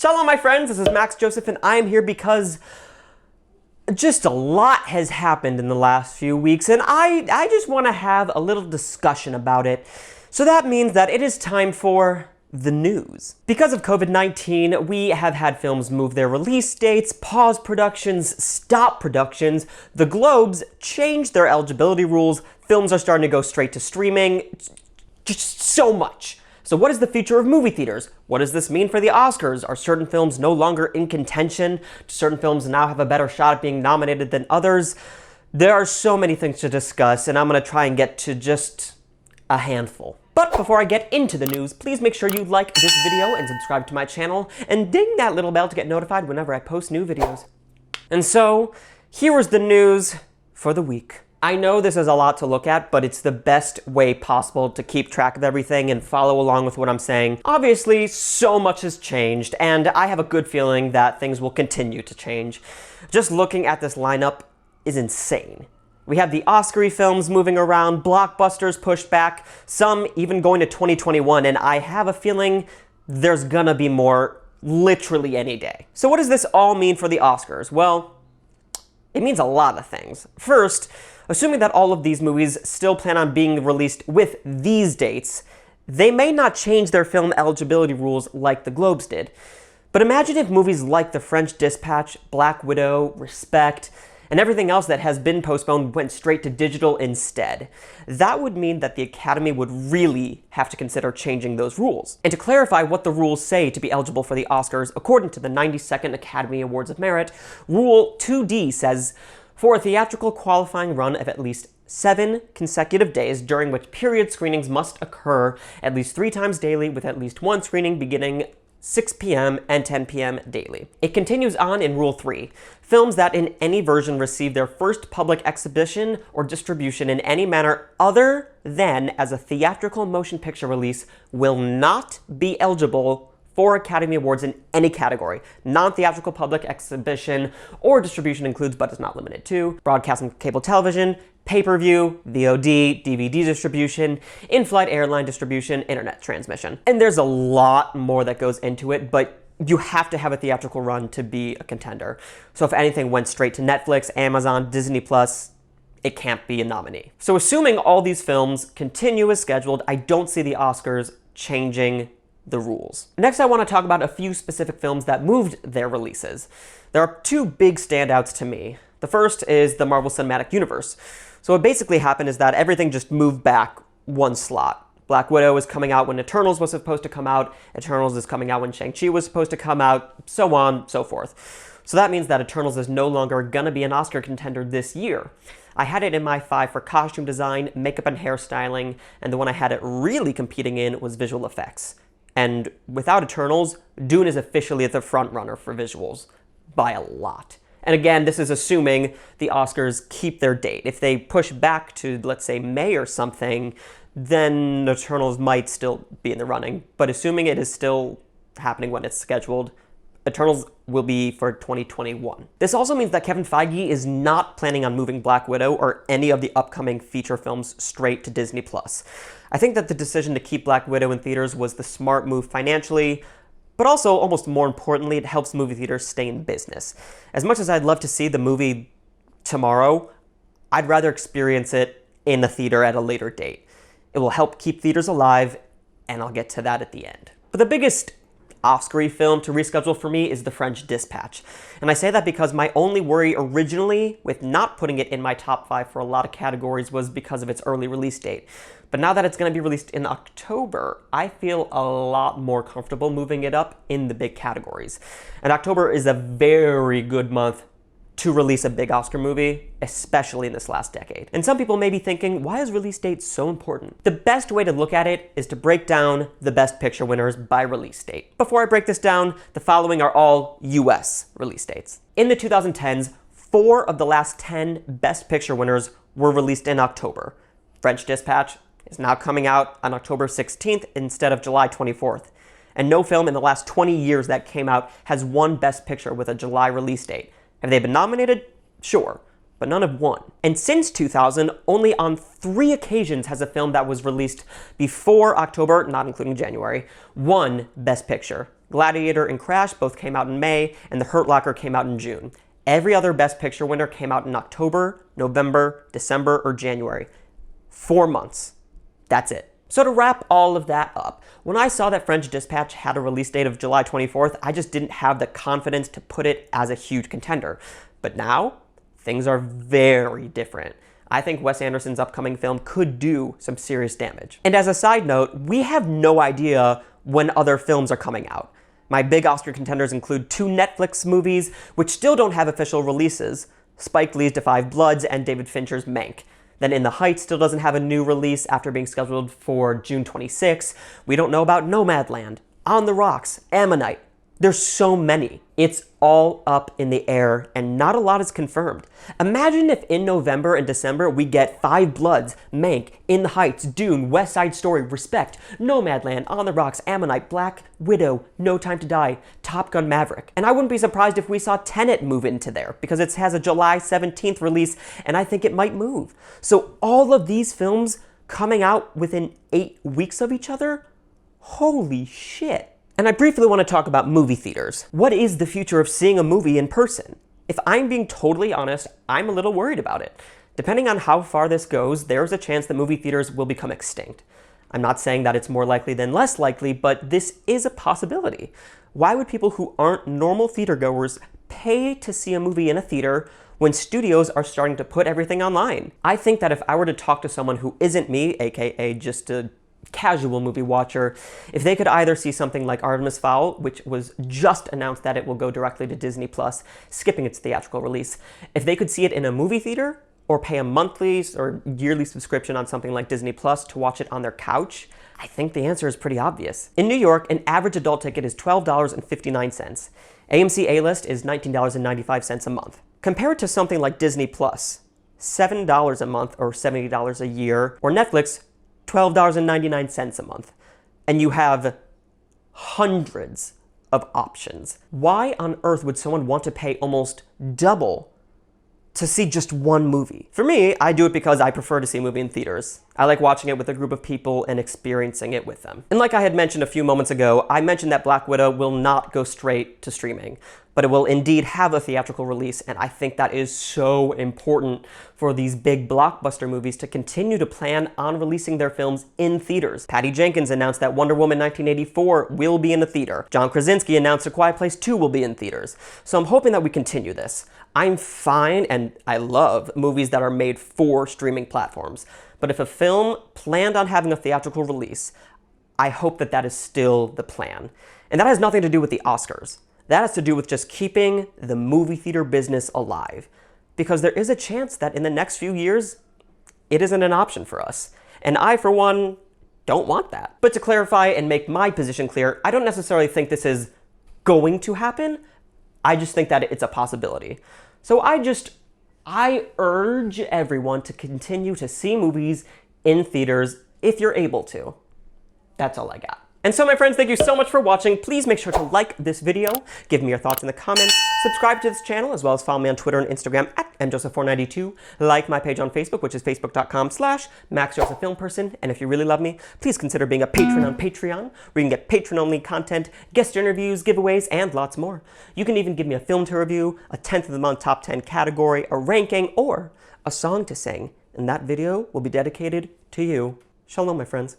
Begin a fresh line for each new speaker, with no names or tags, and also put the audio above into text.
Shalom, my friends, this is Max Joseph, and I am here because just a lot has happened in the last few weeks, and I just want to have a little discussion about it. So that means that it is time for the news. Because of COVID-19, we have had films move their release dates, pause productions, stop productions, the Globes change their eligibility rules, films are starting to go straight to streaming, just so much. So what is the future of movie theaters? What does this mean for the Oscars? Are certain films no longer in contention? Do certain films now have a better shot at being nominated than others? There are so many things to discuss, and I'm going to try and get to just a handful. But before I get into the news, please make sure you like this video and subscribe to my channel, and ding that little bell to get notified whenever I post new videos. And so, here is the news for the week. I know this is a lot to look at, but it's the best way possible to keep track of everything and follow along with what I'm saying. Obviously, so much has changed, and I have a good feeling that things will continue to change. Just looking at this lineup is insane. We have the Oscar films moving around, blockbusters pushed back, some even going to 2021, and I have a feeling there's gonna be more literally any day. So what does this all mean for the Oscars? Well, it means a lot of things. First, assuming that all of these movies still plan on being released with these dates, they may not change their film eligibility rules like the Globes did. But imagine if movies like The French Dispatch, Black Widow, Respect, and everything else that has been postponed went straight to digital instead. That would mean that the Academy would really have to consider changing those rules. And to clarify what the rules say to be eligible for the Oscars, according to the 92nd Academy Awards of Merit, Rule 2D says, for a theatrical qualifying run of at least 7 consecutive days during which period screenings must occur at least 3 times daily with at least 1 screening beginning 6 p.m. and 10 p.m. daily. It continues on in Rule 3. Films that in any version receive their first public exhibition or distribution in any manner other than as a theatrical motion picture release will not be eligible for Academy Awards in any category. Non-theatrical public exhibition or distribution includes, but is not limited to, broadcast and cable television, pay-per-view, VOD, DVD distribution, in-flight airline distribution, internet transmission. And there's a lot more that goes into it, but you have to have a theatrical run to be a contender. So if anything went straight to Netflix, Amazon, Disney+, it can't be a nominee. So assuming all these films continue as scheduled, I don't see the Oscars changing the rules. Next, I want to talk about a few specific films that moved their releases. There are 2 big standouts to me. The first is the Marvel Cinematic Universe. So what basically happened is that everything just moved back 1 slot. Black Widow is coming out when Eternals was supposed to come out, Eternals is coming out when Shang-Chi was supposed to come out, so on, so forth. So that means that Eternals is no longer gonna be an Oscar contender this year. I had it in my 5 for costume design, makeup and hairstyling, and the one I had it really competing in was visual effects. And without Eternals, Dune is officially the front runner for visuals by a lot. And again, this is assuming the Oscars keep their date. If they push back to, let's say, May or something, then Eternals might still be in the running. But assuming it is still happening when it's scheduled, Eternals will be for 2021. This also means that Kevin Feige is not planning on moving Black Widow or any of the upcoming feature films straight to Disney+. I think that the decision to keep Black Widow in theaters was the smart move financially, but also, almost more importantly, it helps movie theaters stay in business. As much as I'd love to see the movie tomorrow, I'd rather experience it in the theater at a later date. It will help keep theaters alive, and I'll get to that at the end. But the biggest Oscar-y film to reschedule for me is The French Dispatch. And I say that because my only worry originally with not putting it in my top 5 for a lot of categories was because of its early release date. But now that it's going to be released in October, I feel a lot more comfortable moving it up in the big categories. And October is a very good month to release a big Oscar movie, especially in this last decade. And some people may be thinking, why is release date so important? The best way to look at it is to break down the Best Picture winners by release date. Before I break this down, the following are all US release dates. In the 2010s, 4 of the last 10 Best Picture winners were released in October. French Dispatch is now coming out on October 16th instead of July 24th. And no film in the last 20 years that came out has won Best Picture with a July release date. Have they been nominated? Sure, but none have won. And since 2000, only on 3 occasions has a film that was released before October, not including January, won Best Picture. Gladiator and Crash both came out in May, and The Hurt Locker came out in June. Every other Best Picture winner came out in October, November, December, or January. 4 months. That's it. So to wrap all of that up, when I saw that French Dispatch had a release date of July 24th, I just didn't have the confidence to put it as a huge contender. But now, things are very different. I think Wes Anderson's upcoming film could do some serious damage. And as a side note, we have no idea when other films are coming out. My big Oscar contenders include 2 Netflix movies, which still don't have official releases, Spike Lee's Da 5 Bloods and David Fincher's Mank. Then In the Heights still doesn't have a new release after being scheduled for June 26. We don't know about Nomadland, On the Rocks, Ammonite. There's so many. It's all up in the air and not a lot is confirmed. Imagine if in November and December we get 5 Bloods, Mank, In the Heights, Dune, West Side Story, Respect, Nomadland, On the Rocks, Ammonite, Black Widow, No Time to Die, Top Gun Maverick. And I wouldn't be surprised if we saw Tenet move into there because it has a July 17th release and I think it might move. So all of these films coming out within 8 weeks of each other? Holy shit. And I briefly want to talk about movie theaters. What is the future of seeing a movie in person? If I'm being totally honest, I'm a little worried about it. Depending on how far this goes, there's a chance that movie theaters will become extinct. I'm not saying that it's more likely than less likely, but this is a possibility. Why would people who aren't normal theater goers pay to see a movie in a theater when studios are starting to put everything online? I think that if I were to talk to someone who isn't me, aka just a casual movie watcher, if they could either see something like Artemis Fowl, which was just announced that it will go directly to Disney Plus, skipping its theatrical release, if they could see it in a movie theater or pay a monthly or yearly subscription on something like Disney Plus to watch it on their couch, I think the answer is pretty obvious. In New York, an average adult ticket is $12.59. AMC A-List is $19.95 a month. Compare it to something like Disney Plus, $7 a month or $70 a year, or Netflix, $12.99 a month, and you have hundreds of options. Why on earth would someone want to pay almost double to see just one movie? For me, I do it because I prefer to see a movie in theaters. I like watching it with a group of people and experiencing it with them. And like I had mentioned a few moments ago, I mentioned that Black Widow will not go straight to streaming, but it will indeed have a theatrical release, and I think that is so important for these big blockbuster movies to continue to plan on releasing their films in theaters. Patty Jenkins announced that Wonder Woman 1984 will be in a theater. John Krasinski announced A Quiet Place 2 will be in theaters. So I'm hoping that we continue this. I'm fine, and I love movies that are made for streaming platforms. But if a film planned on having a theatrical release, I hope that that is still the plan. And that has nothing to do with the Oscars. That has to do with just keeping the movie theater business alive. Because there is a chance that in the next few years, it isn't an option for us. And I, for one, don't want that. But to clarify and make my position clear, I don't necessarily think this is going to happen. I just think that it's a possibility. So I urge everyone to continue to see movies in theaters if you're able to. That's all I got. And so my friends, thank you so much for watching. Please make sure to like this video, give me your thoughts in the comments, subscribe to this channel, as well as follow me on Twitter and Instagram at mjoseph492, like my page on Facebook, which is facebook.com/MaxJosephFilmPerson, and if you really love me, please consider being a patron on Patreon, where you can get patron-only content, guest interviews, giveaways, and lots more. You can even give me a film to review, a 10th of the month top 10 category, a ranking, or a song to sing, and that video will be dedicated to you. Shalom, my friends.